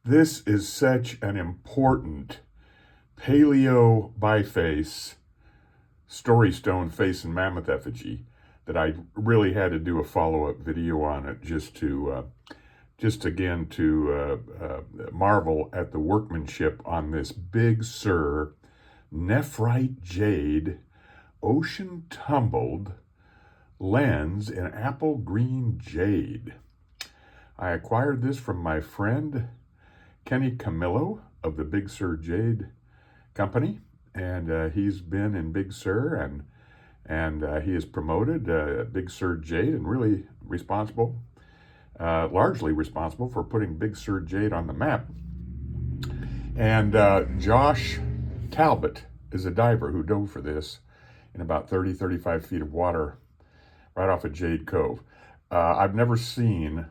This is such an important paleo biface story stone face and mammoth effigy that I really had to do a follow-up video on it just again to marvel at the workmanship on this Big Sur Nephrite Jade ocean tumbled lens in apple green jade. I acquired this from my friend Kenny Camillo of the Big Sur Jade company, and he's been in Big Sur and he has promoted Big Sur Jade and really responsible, largely responsible for putting Big Sur Jade on the map. And Josh Talbot is a diver who dove for this in about 35 feet of water right off of Jade Cove. I've never seen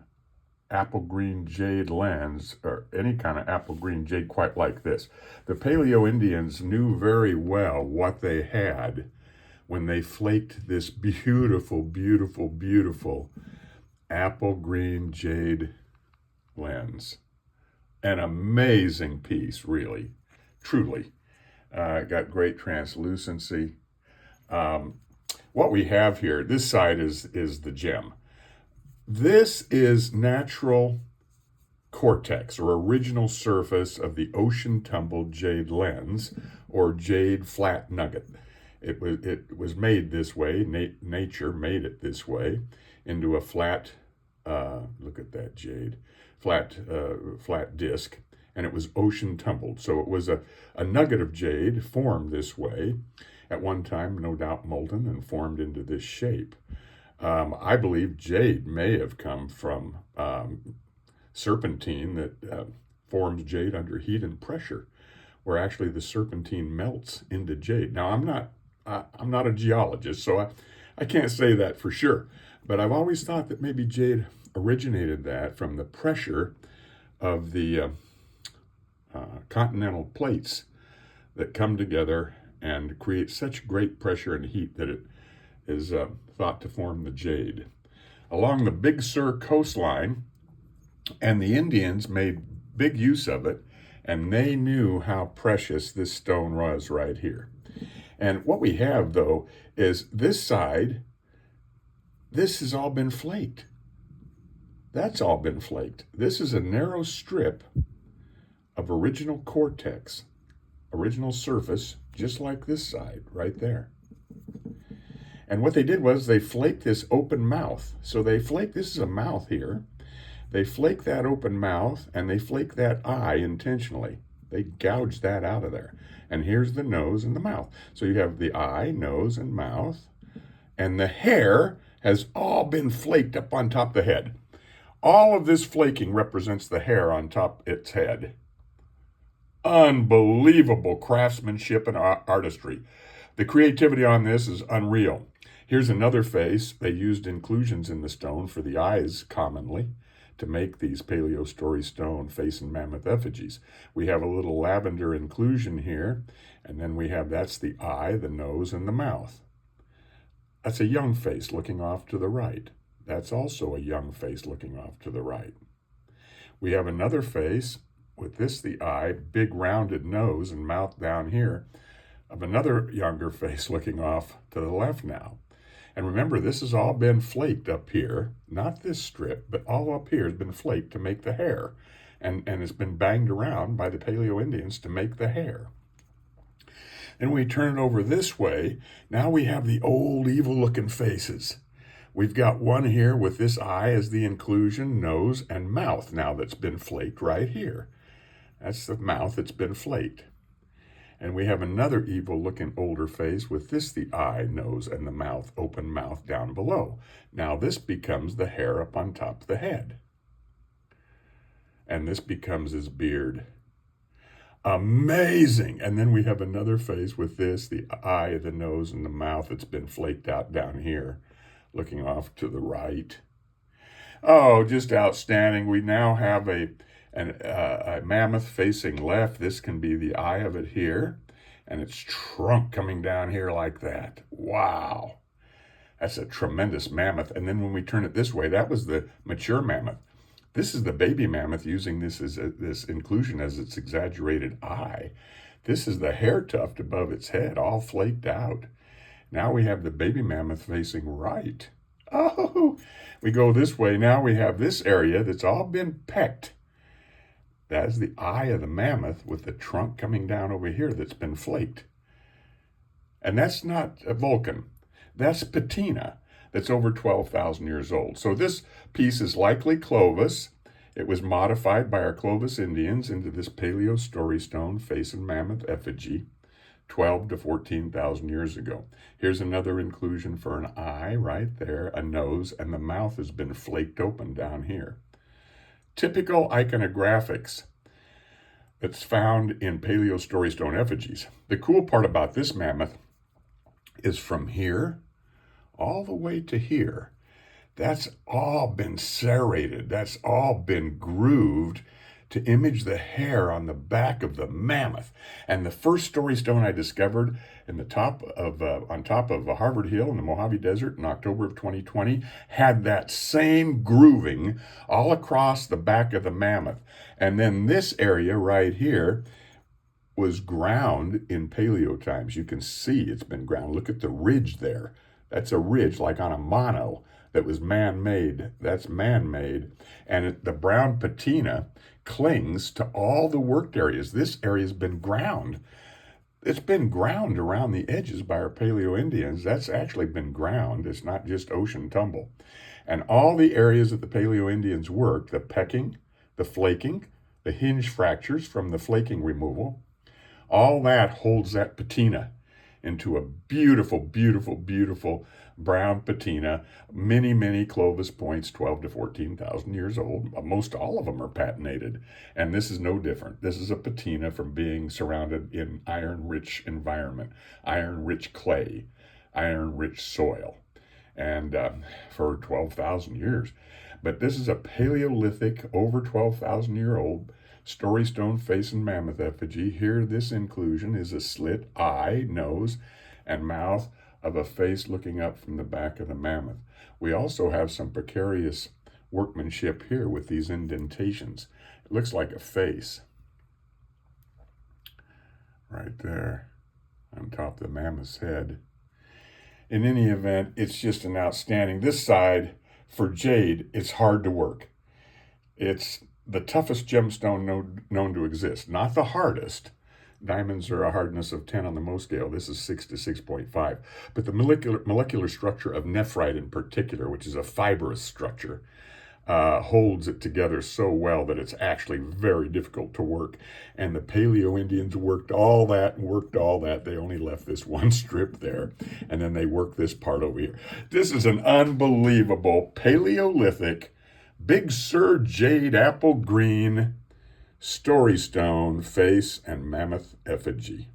apple green jade lens or any kind of apple green jade quite like this. The Paleo Indians knew very well what they had when they flaked this beautiful, beautiful, beautiful apple green jade lens. An amazing piece, really, truly. Got great translucency. What we have here, this side is the gem. This is natural cortex or original surface of the ocean tumbled jade lens or jade flat nugget. It was made this way. Nature made it this way into a flat, look at that jade, flat disc, and it was ocean tumbled. So it was a nugget of jade formed this way, at one time no doubt molten and formed into this shape. I believe jade may have come from serpentine that forms jade under heat and pressure, where actually the serpentine melts into jade. Now, I'm not a geologist, so I can't say that for sure, but I've always thought that maybe jade originated that from the pressure of the continental plates that come together and create such great pressure and heat that it is thought to form the jade. Along the Big Sur coastline, and the Indians made big use of it, and they knew how precious this stone was right here. And what we have, though, is this side, this has all been flaked. That's all been flaked. This is a narrow strip of original cortex, original surface, just like this side right there. And what they did was they flaked this open mouth. So they flake, this is a mouth here. They flake that open mouth and they flake that eye intentionally. They gouge that out of there. And here's the nose and the mouth. So you have the eye, nose, and mouth. And the hair has all been flaked up on top of the head. All of this flaking represents the hair on top of its head. Unbelievable craftsmanship and artistry. The creativity on this is unreal. Here's another face. They used inclusions in the stone for the eyes commonly to make these paleo story stone face and mammoth effigies. We have a little lavender inclusion here, and then we have, that's the eye, the nose, and the mouth. That's a young face looking off to the right. That's also a young face looking off to the right. We have another face with this, the eye, big rounded nose and mouth down here, of another younger face looking off to the left now. And remember, this has all been flaked up here, not this strip, but all up here has been flaked to make the hair. And it's been banged around by the Paleo Indians to make the hair. And we turn it over this way. Now we have the old evil looking faces. We've got one here with this eye as the inclusion, nose, and mouth now that's been flaked right here. That's the mouth that's been flaked. And we have another evil-looking older face with this, the eye, nose, and the mouth, open mouth down below. Now this becomes the hair up on top of the head. And this becomes his beard. Amazing! And then we have another face with this, the eye, the nose, and the mouth that's been flaked out down here, looking off to the right. Oh, just outstanding. We now have a mammoth facing left. This can be the eye of it here, and its trunk coming down here like that. Wow. That's a tremendous mammoth. And then when we turn it this way, that was the mature mammoth. This is the baby mammoth using this as this inclusion as its exaggerated eye. This is the hair tuft above its head, all flaked out. Now we have the baby mammoth facing right. Oh, we go this way. Now we have this area that's all been pecked. That's the eye of the mammoth with the trunk coming down over here that's been flaked. And that's not a Vulcan. That's patina. That's over 12,000 years old. So this piece is likely Clovis. It was modified by our Clovis Indians into this paleo story stone face and mammoth effigy 12 to 14,000 years ago. Here's another inclusion for an eye right there, a nose, and the mouth has been flaked open down here. Typical iconographics that's found in paleo story stone effigies. The cool part about this mammoth is from here all the way to here. That's all been serrated. That's all been grooved to image the hair on the back of the mammoth. And the first story stone I discovered on top of Harvard Hill in the Mojave Desert in October of 2020 had that same grooving all across the back of the mammoth. And then this area right here was ground in paleo times. You can see it's been ground. Look at the ridge there. That's a ridge like on a mono that was man-made. That's man-made. And the brown patina clings to all the worked areas. This area has been ground. It's been ground around the edges by our paleo Indians. That's actually been ground. It's not just ocean tumble. And all the areas that the paleo Indians worked, the pecking, the flaking, the hinge fractures from the flaking removal, all that holds that patina into a beautiful, beautiful, beautiful brown patina. Many, many Clovis points, 12 to 14,000 years old. Most all of them are patinated. And this is no different. This is a patina from being surrounded in iron-rich environment, iron-rich clay, iron-rich soil, and for 12,000 years. But this is a Paleolithic, over 12,000-year-old story stone face and mammoth effigy. Here, this inclusion is a slit eye, nose, and mouth of a face looking up from the back of the mammoth. We also have some precarious workmanship here with these indentations. It looks like a face right there on top of the mammoth's head. In any event, it's just an outstanding. This side, for jade, it's hard to work. It's the toughest gemstone known to exist, not the hardest. Diamonds are a hardness of 10 on the Mohs scale. This is 6 to 6.5. But the molecular structure of nephrite in particular, which is a fibrous structure, holds it together so well that it's actually very difficult to work. And the Paleo Indians worked all that. They only left this one strip there, and then they worked this part over here. This is an unbelievable Paleolithic Big Sur Jade apple green story stone face and mammoth effigy.